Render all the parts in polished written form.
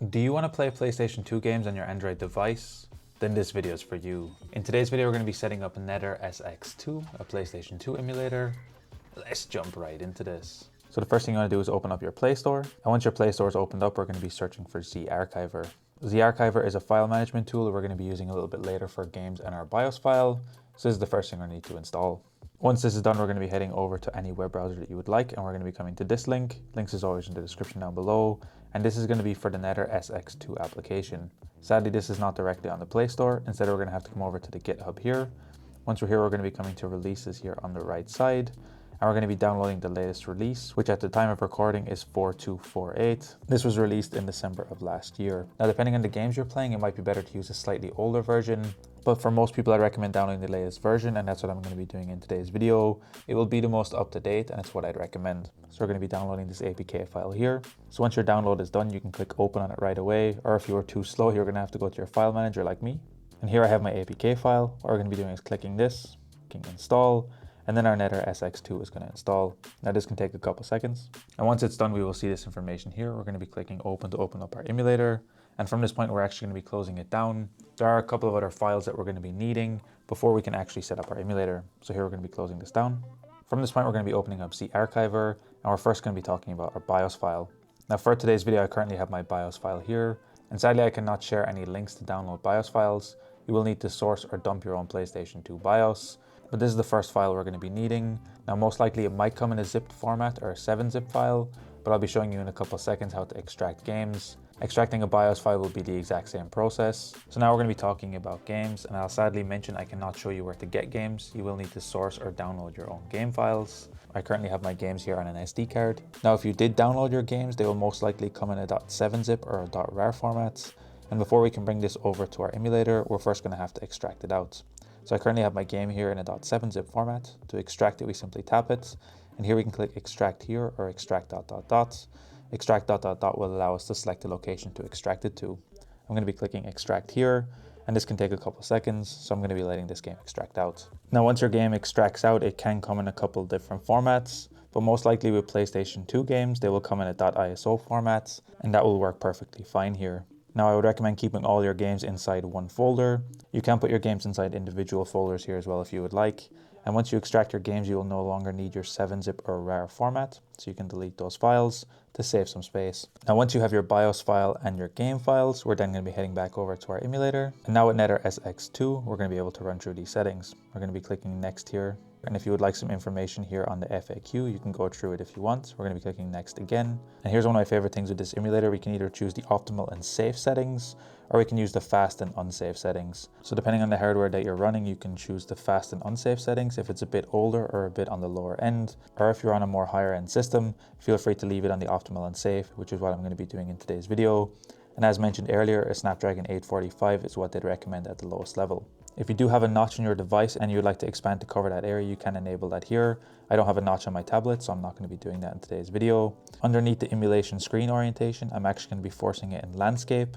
Do you want to play PlayStation 2 games on your Android device? Then this video is for you. In today's video, we're going to be setting up NetherSX2, a PlayStation 2 emulator. Let's jump right into this. So the first thing you want to do is open up your Play Store. And once your Play Store is opened up, we're going to be searching for ZArchiver. ZArchiver is a file management tool that we're going to be using a little bit later for games in our BIOS file. So this is the first thing we need to install. Once this is done, we're going to be heading over to any web browser that you would like, and we're going to be coming to this link. Links is always in the description down below. And this is going to be for the NetherSX2 application. Sadly, this is not directly on the Play Store. Instead, we're going to have to come over to the GitHub here. Once we're here, we're going to be coming to releases here on the right side. And we're going to be downloading the latest release, which at the time of recording is 4248. This was released in December of last year. Now, depending on the games you're playing, it might be better to use a slightly older version. But for most people, I recommend downloading the latest version, and that's what I'm going to be doing in today's video. It will be the most up-to-date, and it's what I'd recommend. So we're going to be downloading this APK file here. So once your download is done, you can click open on it right away. Or if you were too slow, you're going to have to go to your file manager like me. And here I have my APK file. What we're going to be doing is clicking this, clicking install, and then our NetherSX2 is going to install. Now this can take a couple seconds. And once it's done, we will see this information here. We're going to be clicking open to open up our emulator. And from this point, we're actually going to be closing it down. There are a couple of other files that we're going to be needing before we can actually set up our emulator. So here we're going to be closing this down. From this point, we're going to be opening up ZArchiver, and we're first going to be talking about our BIOS file. Now for today's video, I currently have my BIOS file here, and sadly I cannot share any links to download BIOS files. You will need to source or dump your own PlayStation 2 BIOS, but this is the first file we're going to be needing. Now most likely it might come in a zipped format or a 7-zip file, but I'll be showing you in a couple of seconds how to extract games. Extracting a BIOS file will be the exact same process. So now we're going to be talking about games, and I'll sadly mention I cannot show you where to get games. You will need to source or download your own game files. I currently have my games here on an SD card. Now if you did download your games, they will most likely come in a .7-zip or a .rar format. And before we can bring this over to our emulator, we're first going to have to extract it out. So I currently have my game here in a .7-zip format. To extract it, we simply tap it, and here we can click extract here or extract ... Extract ... will allow us to select the location to extract it to. I'm going to be clicking extract here, and this can take a couple seconds, so I'm going to be letting this game extract out. Now once your game extracts out, it can come in a couple different formats, but most likely with PlayStation 2 games, they will come in a .iso format, and that will work perfectly fine here. Now I would recommend keeping all your games inside one folder. You can put your games inside individual folders here as well if you would like. And once you extract your games, you will no longer need your 7-zip or RAR format, so you can delete those files to save some space. Now once you have your BIOS file and your game files, we're then going to be heading back over to our emulator. And now with NetherSX2, we're going to be able to run through these settings. We're going to be clicking next here. And if you would like some information here on the FAQ, you can go through it if you want. We're going to be clicking next again. And here's one of my favorite things with this emulator. We can either choose the optimal and safe settings, or we can use the fast and unsafe settings. So depending on the hardware that you're running, you can choose the fast and unsafe settings if it's a bit older or a bit on the lower end. Or if you're on a more higher end system, feel free to leave it on the optimal and safe, which is what I'm going to be doing in today's video. And as mentioned earlier, a Snapdragon 845 is what they'd recommend at the lowest level. If you do have a notch on your device and you'd like to expand to cover that area, you can enable that here. I don't have a notch on my tablet, so I'm not going to be doing that in today's video. Underneath the emulation screen orientation, I'm actually going to be forcing it in landscape.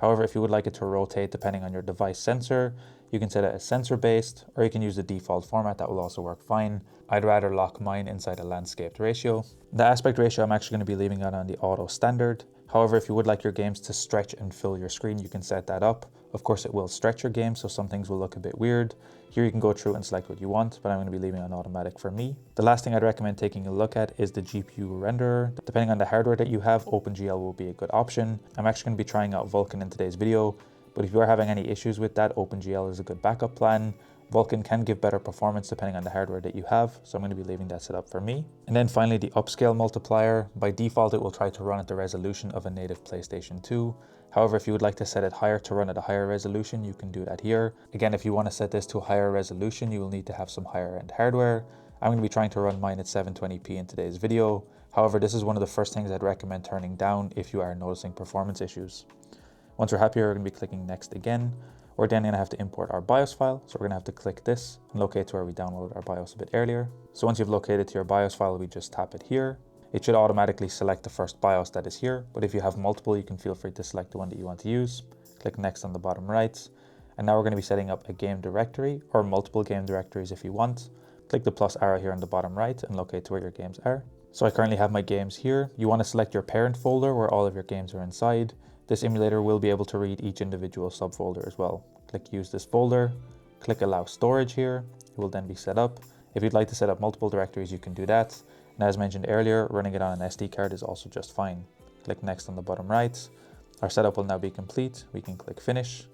However, if you would like it to rotate depending on your device sensor, you can set it as sensor based, or you can use the default format. That will also work fine. I'd rather lock mine inside a landscaped ratio. The aspect ratio, I'm actually going to be leaving it on the auto standard. However, if you would like your games to stretch and fill your screen, you can set that up. Of course, it will stretch your game, so some things will look a bit weird. Here you can go through and select what you want, but I'm going to be leaving it on automatic for me. The last thing I'd recommend taking a look at is the GPU renderer. Depending on the hardware that you have, OpenGL will be a good option. I'm actually going to be trying out Vulkan in today's video, but if you are having any issues with that, OpenGL is a good backup plan. Vulkan can give better performance depending on the hardware that you have, so I'm going to be leaving that set up for me. And then finally, the upscale multiplier. By default, it will try to run at the resolution of a native PlayStation 2. However, if you would like to set it higher to run at a higher resolution, you can do that here. Again, if you want to set this to a higher resolution, you will need to have some higher end hardware. I'm going to be trying to run mine at 720p in today's video. However, this is one of the first things I'd recommend turning down if you are noticing performance issues. Once we're happy, we're going to be clicking next again. We're then going to have to import our BIOS file. So we're going to have to click this and locate to where we downloaded our BIOS a bit earlier. So once you've located to your BIOS file, we just tap it here. It should automatically select the first BIOS that is here, but if you have multiple, you can feel free to select the one that you want to use. Click next on the bottom right. And now we're going to be setting up a game directory or multiple game directories if you want. Click the plus arrow here on the bottom right and locate to where your games are. So I currently have my games here. You want to select your parent folder where all of your games are inside. this emulator will be able to read each individual subfolder as well. Click use this folder, click allow storage here, it will then be set up. If you'd like to set up multiple directories, you can do that. And as mentioned earlier, running it on an SD card is also just fine. Click next on the bottom right. Our setup will now be complete. We can click finish.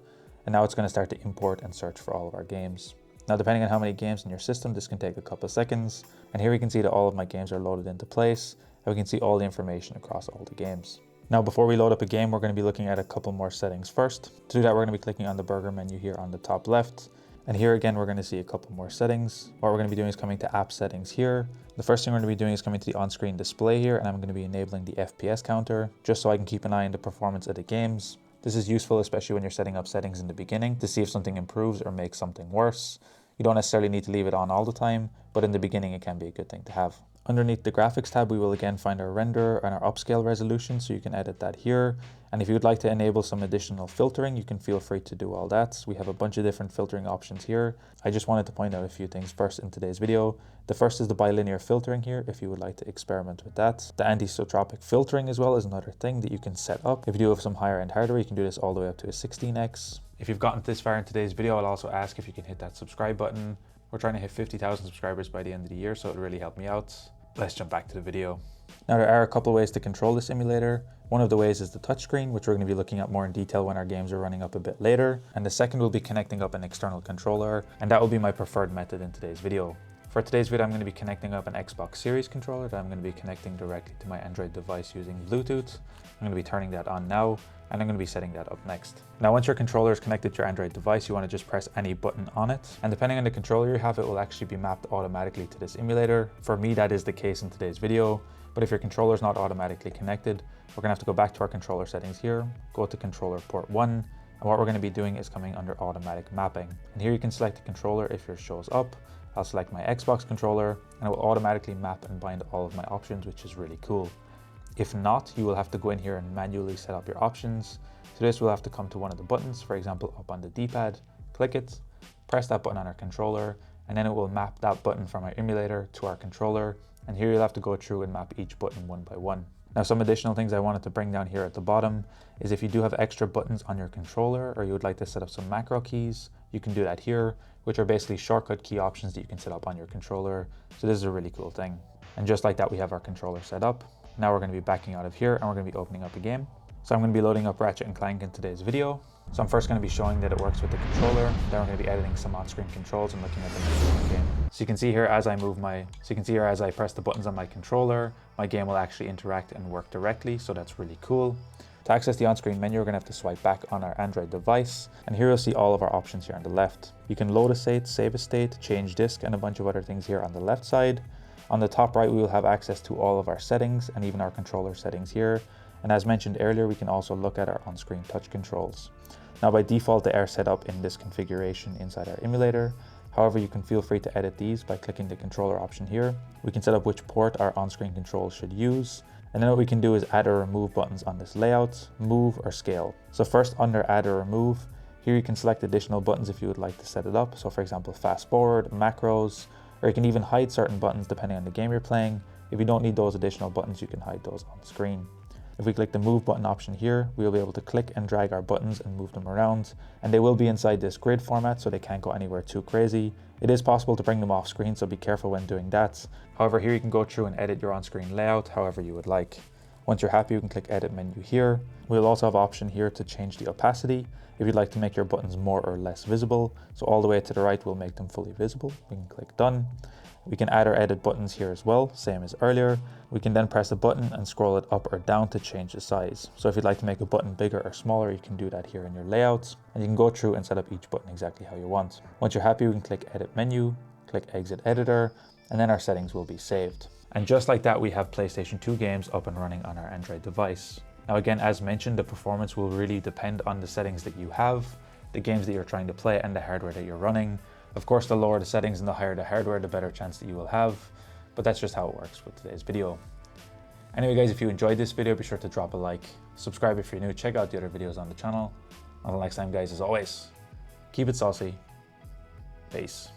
And now it's going to start to import and search for all of our games. Now, depending on how many games in your system, this can take a couple of seconds. And here we can see that all of my games are loaded into place. And we can see all the information across all the games. Now, before we load up a game, we're going to be looking at a couple more settings first. To do that, we're going to be clicking on the burger menu here on the top left. And here again, we're going to see a couple more settings. What we're going to be doing is coming to app settings here. The first thing we're going to be doing is coming to the on-screen display here, and I'm going to be enabling the FPS counter just so I can keep an eye on the performance of the games. This is useful, especially when you're setting up settings in the beginning to see if something improves or makes something worse. You don't necessarily need to leave it on all the time, but in the beginning, it can be a good thing to have. Underneath the graphics tab, we will again find our render and our upscale resolution, so you can edit that here. And if you would like to enable some additional filtering, you can feel free to do all that. We have a bunch of different filtering options here. I just wanted to point out a few things first in today's video. The first is the bilinear filtering here, if you would like to experiment with that. The anisotropic filtering as well is another thing that you can set up. If you do have some higher end hardware, you can do this all the way up to a 16x. If you've gotten this far in today's video, I'll also ask if you can hit that subscribe button. We're trying to hit 50,000 subscribers by the end of the year, so it'll really help me out. Let's jump back to the video. Now, there are a couple of ways to control this emulator. One of the ways is the touchscreen, which we're going to be looking at more in detail when our games are running up a bit later. And the second will be connecting up an external controller, and that will be my preferred method in today's video. For today's video, I'm going to be connecting up an Xbox Series controller that I'm going to be connecting directly to my Android device using Bluetooth. I'm going to be turning that on now, and I'm going to be setting that up next. Now, once your controller is connected to your Android device, you want to just press any button on it. And depending on the controller you have, it will actually be mapped automatically to this emulator. For me, that is the case in today's video. But if your controller is not automatically connected, we're going to have to go back to our controller settings here, go to controller port 1. And what we're going to be doing is coming under automatic mapping. And here you can select the controller if yours shows up. I'll select my Xbox controller, and it will automatically map and bind all of my options, which is really cool. If not, you will have to go in here and manually set up your options. So this will have to come to one of the buttons, for example, up on the D-pad, click it, press that button on our controller, and then it will map that button from our emulator to our controller. And here you'll have to go through and map each button one by one. Now, some additional things I wanted to bring down here at the bottom is if you do have extra buttons on your controller, or you would like to set up some macro keys, you can do that here, which are basically shortcut key options that you can set up on your controller. So this is a really cool thing. And just like that, we have our controller set up. Now we're going to be backing out of here, and we're going to be opening up a game. So I'm going to be loading up Ratchet & Clank in today's video. So I'm first going to be showing that it works with the controller. Then we're going to be editing some on-screen controls and looking at the menu of the game. So you can see here as I press the buttons on my controller, my game will actually interact and work directly. So that's really cool. To access the on-screen menu, we're going to have to swipe back on our Android device. And here you'll see all of our options here on the left. You can load a state, save a state, change disk, and a bunch of other things here on the left side. On the top right, we will have access to all of our settings and even our controller settings here. And as mentioned earlier, we can also look at our on-screen touch controls. Now, by default, they are set up in this configuration inside our emulator. However, you can feel free to edit these by clicking the controller option here. We can set up which port our on-screen controls should use. And then what we can do is add or remove buttons on this layout, move or scale. So first, under add or remove, here you can select additional buttons if you would like to set it up. So for example, fast forward, macros, or you can even hide certain buttons depending on the game you're playing. If you don't need those additional buttons, you can hide those on screen. If we click the move button option here, we'll be able to click and drag our buttons and move them around, and they will be inside this grid format, so they can't go anywhere too crazy. It is possible to bring them off screen, so be careful when doing that. However, here you can go through and edit your on-screen layout however you would like. Once you're happy, you can click edit menu here. We'll also have option here to change the opacity if you'd like to make your buttons more or less visible. So all the way to the right will make them fully visible. We can click done. We can add or edit buttons here as well, same as earlier. We can then press a button and scroll it up or down to change the size. So if you'd like to make a button bigger or smaller, you can do that here in your layouts, and you can go through and set up each button exactly how you want. Once you're happy, we can click edit menu, click exit editor, and then our settings will be saved. And just like that, we have PlayStation 2 games up and running on our Android device. Now again, as mentioned, the performance will really depend on the settings that you have, the games that you're trying to play, and the hardware that you're running. Of course, the lower the settings and the higher the hardware, the better chance that you will have, but that's just how it works with today's video. Anyway guys, if you enjoyed this video, be sure to drop a like, subscribe if you're new, check out the other videos on the channel. Until next time guys, as always, keep it saucy, peace.